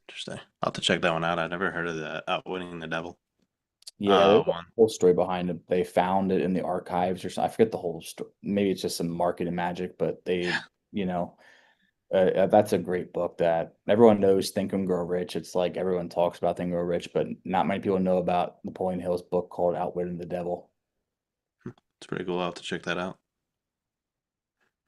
Interesting. I'll have to check that one out. I never heard of the Outwitting the Devil. Yeah, there's a One. whole story behind it. They found it in the archives or something. I forget the whole story. Maybe it's just some marketing magic, but you know, that's a great book that everyone knows. Think and Grow Rich. It's like everyone talks about Think and Grow Rich, but not many people know about Napoleon Hill's book called Outwitting the Devil. It's pretty cool. I'll have to check that out.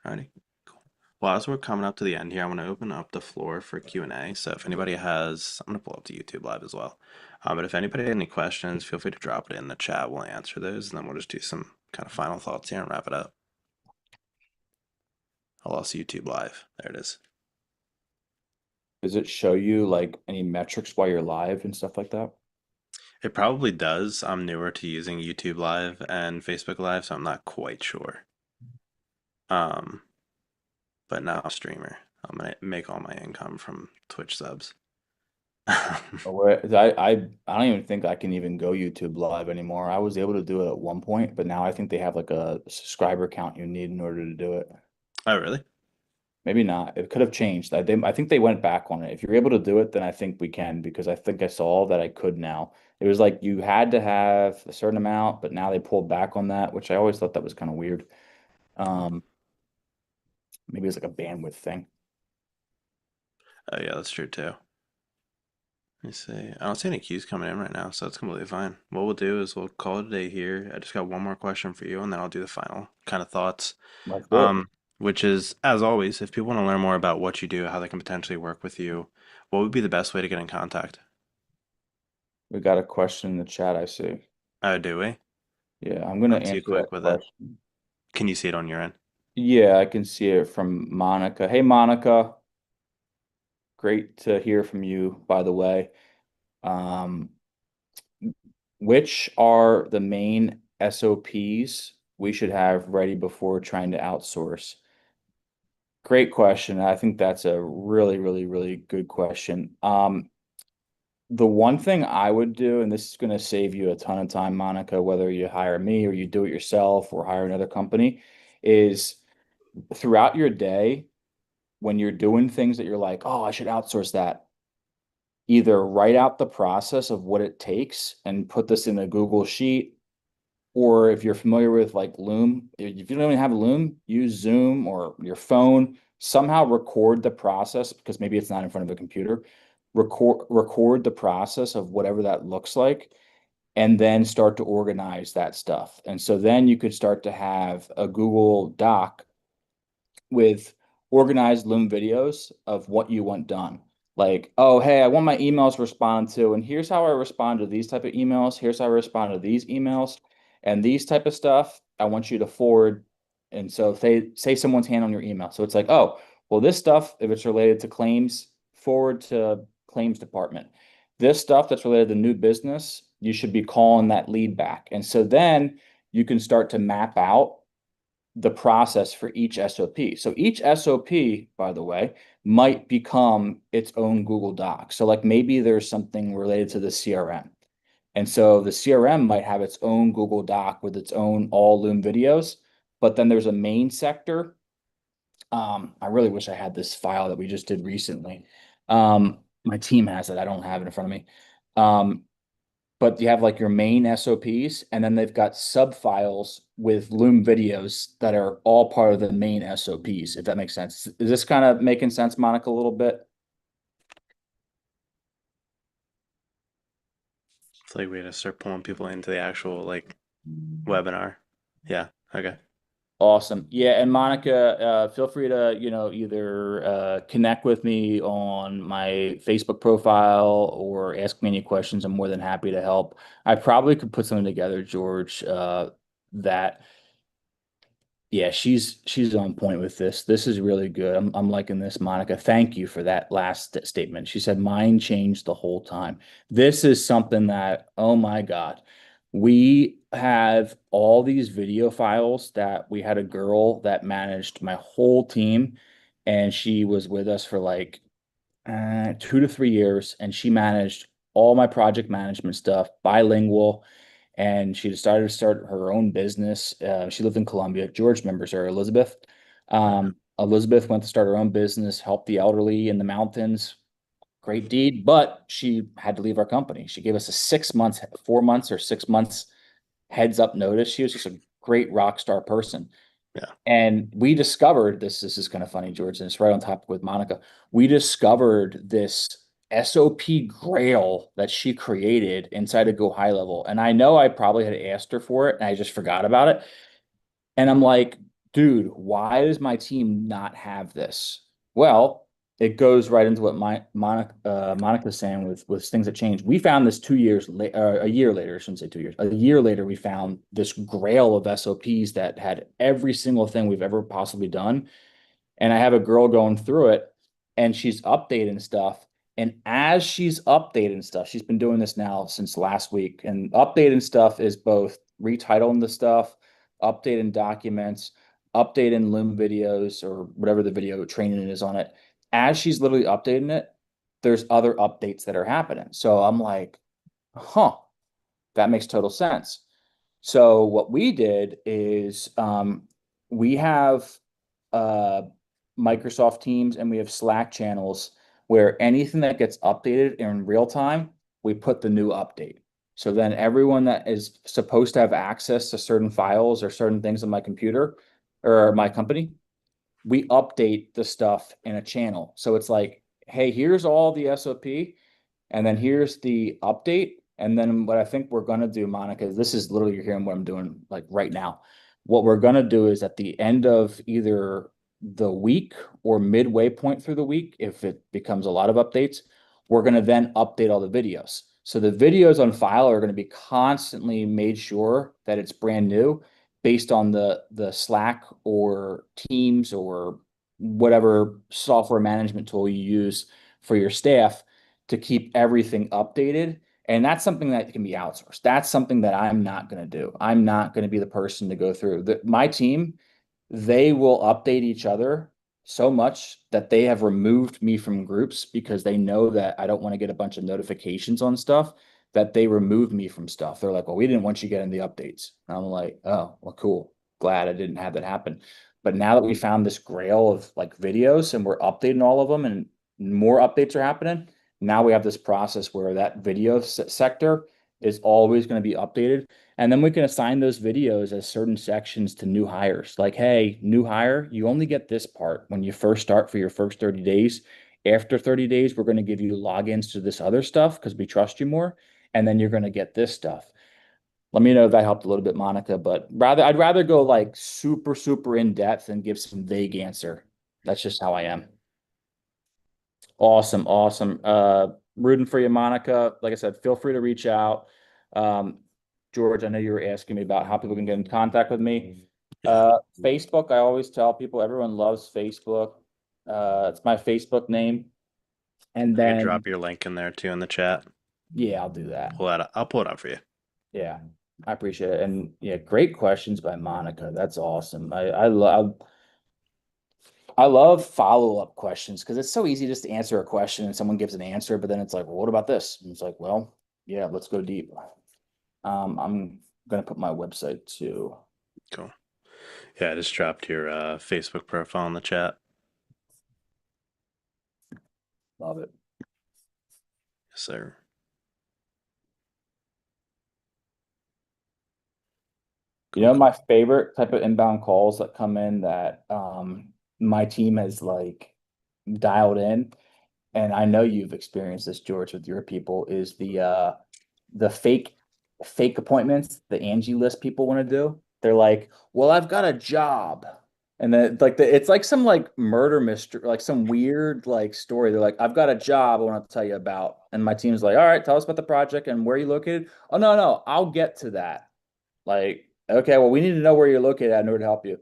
Alrighty. Cool. Well, as we're coming up to the end here, I want to open up the floor for Q&A. So if anybody has, I'm going to pull up the YouTube live as well. But if anybody had any questions, feel free to drop it in the chat. We'll answer those, and then we'll just do some kind of final thoughts here and wrap it up. I lost YouTube live. There it is. Does it show you like any metrics while you're live and stuff like that? It probably does. I'm newer to using YouTube Live and Facebook Live, so I'm not quite sure. Um, but now I'm a streamer. I'm gonna make all my income from Twitch subs. I don't even think I can even go YouTube live anymore. I was able to do it at one point, but now I think they have like a subscriber count you need in order to do it. Oh, really? Maybe not. It could have changed. I think they went back on it. If you're able to do it, then I think we can because I think I saw that I could now. It was like you had to have a certain amount, but now they pulled back on that, which I always thought that was kind of weird. Um, Maybe it's like a bandwidth thing. Oh, yeah, that's true too. Let me see. I don't see any queues coming in right now, so that's completely fine. What we'll do is we'll call it a day here. I just got one more question for you, and then I'll do the final kind of thoughts. Let's do it. Um, which is, as always, if people want to learn more about what you do, how they can potentially work with you, what would be the best way to get in contact? We got a question in the chat, I see. Oh, do we? Yeah, I'm gonna I'm too answer that quick with it. question. Can you see it on your end? Yeah, I can see it from Monica. Hey, Monica. Great to hear from you, by the way. Um, which are the main SOPs we should have ready before trying to outsource? Great question. I think that's a really, really, really good question. The one thing I would do, and this is going to save you a ton of time, Monica, whether you hire me or you do it yourself or hire another company, is throughout your day, when you're doing things that you're like, oh, I should outsource that, either write out the process of what it takes and put this in a Google Sheet, or if you're familiar with like Loom, if you don't even have Loom, use Zoom or your phone, somehow record the process because maybe it's not in front of a computer. Record the process of whatever that looks like and then start to organize that stuff. And so then you could start to have a Google Doc with organized Loom videos of what you want done. Like, oh, hey, I want my emails responded to, and here's how I respond to these type of emails. Here's how I respond to these emails, and these type of stuff. I want you to forward. And so if they say someone's hand on your email, so it's like, oh, well, this stuff, if it's related to claims, forward to claims department. This stuff that's related to new business, you should be calling that lead back. And so then you can start to map out the process for each SOP. So each SOP, by the way, might become its own Google Doc. So like maybe there's something related to the CRM. And so the CRM might have its own Google Doc with its own all Loom videos, but then there's a main sector. I really wish I had this file that we just did recently. My team has it. I don't have it in front of me. But you have like your main SOPs, and then they've got sub files with Loom videos that are all part of the main SOPs, if that makes sense. Is this kind of making sense, Monica, a little bit? It's like we had to start pulling people into the actual like webinar. Yeah. Okay. Awesome. Yeah, and Monica, feel free to, either connect with me on my Facebook profile or ask me any questions. I'm more than happy to help. I probably could put something together, George, that yeah, she's on point with this. This is really good. I'm liking this, Monica. Thank you for that last statement. She said mine changed the whole time. This is something that, oh my God. We have all these video files that we had a girl that managed my whole team, and she was with us for like 2 to 3 years, and she managed all my project management stuff, bilingual, and she decided to start her own business. She lived in Colombia. George remembers her, Elizabeth. Elizabeth went to start her own business, help the elderly in the mountains. Great deed, but she had to leave our company. She gave us a 6 months, 4 months or 6 months heads up notice. She was just a great rock star person. Yeah. And we discovered this is kind of funny, George, and it's right on topic with Monica. We discovered this SOP grail that she created inside of Go High Level. And I know I probably had asked her for it and I just forgot about it. And I'm like, dude, why does my team not have this? Well, it goes right into what Monica's saying with things that change. We found this 2 years later, a year later, I shouldn't say 2 years. A year later, we found this grail of SOPs that had every single thing we've ever possibly done, and I have a girl going through it and she's updating stuff. And as she's updating stuff, she's been doing this now since last week. And updating stuff is both retitling the stuff, updating documents, updating Loom videos or whatever the video training is on it. As she's literally updating it, there's other updates that are happening. So I'm like, huh, that makes total sense. So what we did is we have uh, Microsoft Teams and we have Slack channels where anything that gets updated in real time, we put the new update. So then everyone that is supposed to have access to certain files or certain things on my computer or my company, we update the stuff in a channel. So it's like, hey, here's all the SOP. And then here's the update. And then what I think we're going to do, Monica, this is literally you're hearing what I'm doing like right now. What we're going to do is at the end of either the week or midway point through the week, if it becomes a lot of updates, we're going to then update all the videos. So the videos on file are going to be constantly made sure that it's brand new based on the Slack or Teams or whatever software management tool you use for your staff to keep everything updated. And that's something that can be outsourced. That's something that I'm not going to do. I'm not going to be the person to go through. My team, they will update each other so much that they have removed me from groups because they know that I don't want to get a bunch of notifications on stuff, that they remove me from stuff. They're like, well, we didn't want you getting the updates. And I'm like, oh, well, cool. Glad I didn't have that happen. But now that we found this grail of like videos and we're updating all of them and more updates are happening, now we have this process where that video sector is always going to be updated. And then we can assign those videos as certain sections to new hires. Like, hey, new hire, you only get this part when you first start for your first 30 days. After 30 days, we're going to give you logins to this other stuff because we trust you more. And then you're going to get this stuff. Let me know if that helped a little bit, Monica, but I'd rather go like super, super in depth and give some vague answer. That's just how I am. Awesome, awesome. Rooting for you, Monica. Like I said, feel free to reach out. Um, George, I know you were asking me about how people can get in contact with me. Yeah. Facebook, I always tell people everyone loves Facebook. It's my Facebook name. And I could then, drop your link in there too in the chat. yeah, I'll do that. Pull that up. I'll pull it up for you. Yeah, I appreciate it. And yeah, great questions by Monica. That's awesome. I love follow-up questions because it's so easy just to answer a question and someone gives an answer, but then it's like, well, what about this? And it's like, well, yeah, let's go deep. I'm gonna put my website too. Cool. Yeah, I just dropped your Facebook profile in the chat. Love it. Yes, sir. You Cool, know, my cool. favorite type of inbound calls that come in that my team has like dialed in, and I know you've experienced this, George, with your people, is the fake appointments, the Angie list people want to do. They're like, "Well, I've got a job." And then like it's like some like murder mystery, like some weird like story. They're like, "I've got a job I want to tell you about." And my team's like, "All right, tell us about the project and where you located." "Oh, no, no, I'll get to that." Like, okay, well, we need to know where you're located in order to help you.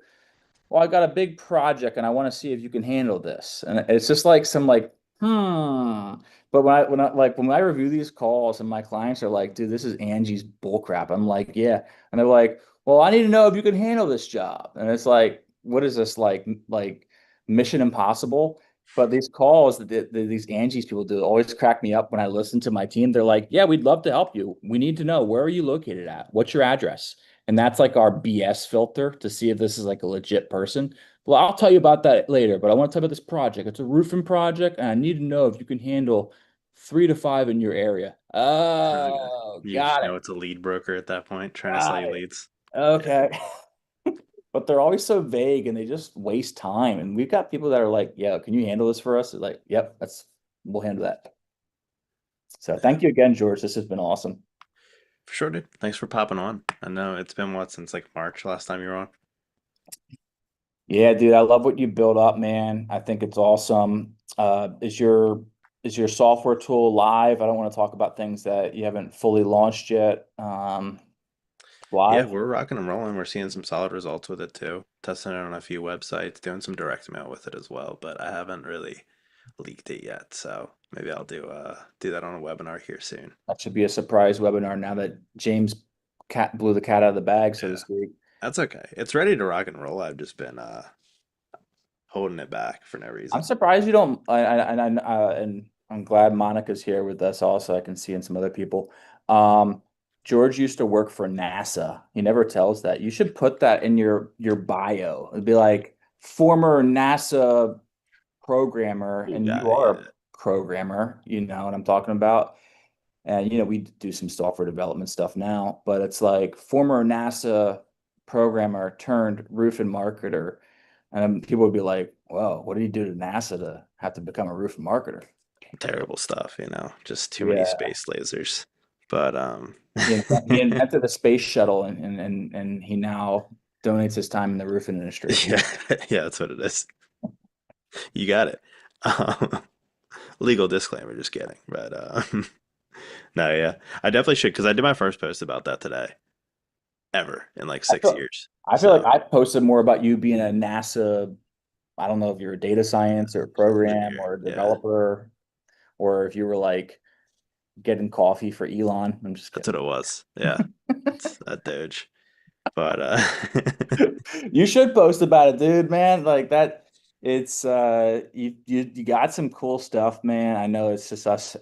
"Well, I got a big project and I want to see if you can handle this." And it's just like some like Hmm. But when I review these calls and my clients are like, dude, this is Angie's bullcrap. I'm like, yeah. And they're like, well, I need to know if you can handle this job. And it's like, what is this like Mission Impossible? But these calls that these Angie's people do always crack me up when I listen to my team. They're like, yeah, we'd love to help you. We need to know, where are you located at? What's your address? And that's like our BS filter to see if this is like a legit person. Well, I'll tell you about that later, but I want to tell you about this project. It's a roofing project, and I need to know if you can handle 3 to 5 in your area. Okay. Oh, You just got know it. it's a lead broker at that point, trying to sell Got you it. leads. Yeah, Okay. But they're always so vague and they just waste time. And we've got people that are like, yeah, can you handle this for us? They're like, yep, we'll handle that. So yeah, thank you again, George. This has been awesome. for sure, dude. Thanks for popping on. I know it's been what since like March last time you were on. Yeah, dude, I love what you built up, man. I think it's awesome. Is your software tool live? I don't want to talk about things that you haven't fully launched yet. Yeah, Live? we're rocking and rolling. We're seeing some solid results with it too. Testing it on a few websites, doing some direct mail with it as well, but I haven't really leaked it yet. So maybe I'll do that on a webinar here soon. That should be a surprise webinar now that James cat blew the cat out of the bag, so to Yeah, speak. that's okay. It's ready to rock and roll. I've just been holding it back for no I'm reason. surprised you don't. And I'm glad Monica's here with us. Also, I can see in some other people. Um, George used to work for NASA. He never tells that. You should put that in your bio. It'd be like former NASA programmer, You and got you it. are a Yeah. programmer. You know what I'm talking about. And we do some software development stuff now, but it's like former NASA programmer turned roofing marketer. And people would be like, "Whoa, what did he do to NASA to have to become a roofing marketer?" Terrible stuff, just too many Yeah. space lasers. But He invented the space shuttle, and he now donates his time in the roofing industry. yeah, yeah, that's what it is. You got it. Um, legal disclaimer, just kidding. But no, yeah, I definitely should because I did my first post about that today ever in like I six feel years. I feel like So I posted more about you being a NASA, I don't know if you're a data science or a program engineer, or a yeah, developer, or if you were like getting coffee for Elon. I'm just that's kidding. what it was. Yeah, it's that Doge. But You should post about it, dude, man. Like that, it's you got some cool stuff, man. I know it's just us,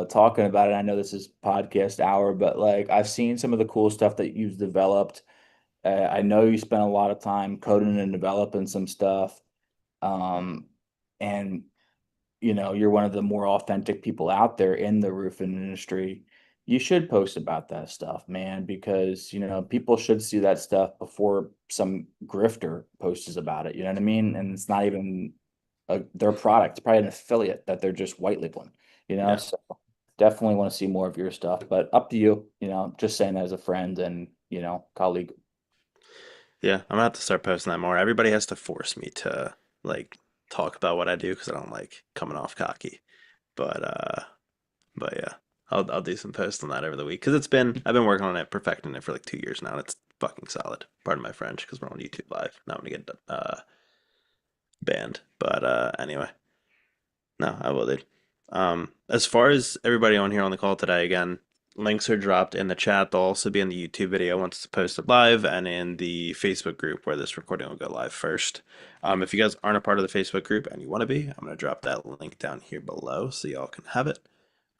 talking about it. I know this is podcast hour, but like I've seen some of the cool stuff that you've developed. I know you spent a lot of time coding and developing some stuff. Um, and you're one of the more authentic people out there in the roofing industry. You should post about that stuff, man, because people should see that stuff before some grifter posts about it. You know what I mean? And it's not even their product; it's probably an affiliate that they're just white labeling. yeah, So definitely want to see more of your stuff. But up to you. Just saying as a friend and colleague. yeah, I'm gonna have to start posting that more. Everybody has to force me to like talk about what I do because I don't like coming off cocky. But yeah, I'll do some posts on that over the week because I've been working on it, perfecting it for like 2 years now, and it's fucking solid. Pardon my French because we're on YouTube Live. Now I'm gonna get banned. But anyway, no, I will, dude. As far as everybody on here on the call today, again, links are dropped in the chat. They'll also be in the YouTube video once it's posted live, and in the Facebook group where this recording will go live first. If you guys aren't a part of the Facebook group and you want to be, I'm gonna drop that link down here below so y'all can have it.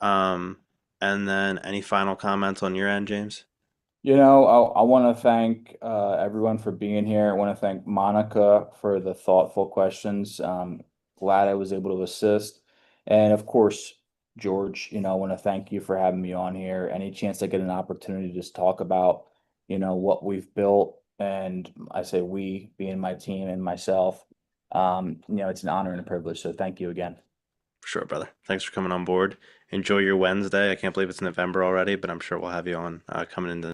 Um, and then any final comments on your end, James? I want to thank everyone for being here. I want to thank Monica for the thoughtful questions. Glad I was able to assist. And of course, George, I want to thank you for having me on here. Any chance I get an opportunity to just talk about, what we've built, and I say we, being my team and myself, it's an honor and a privilege. So thank you again. For sure, brother. Thanks for coming on board. Enjoy your Wednesday. I can't believe it's November already, but I'm sure we'll have you on coming into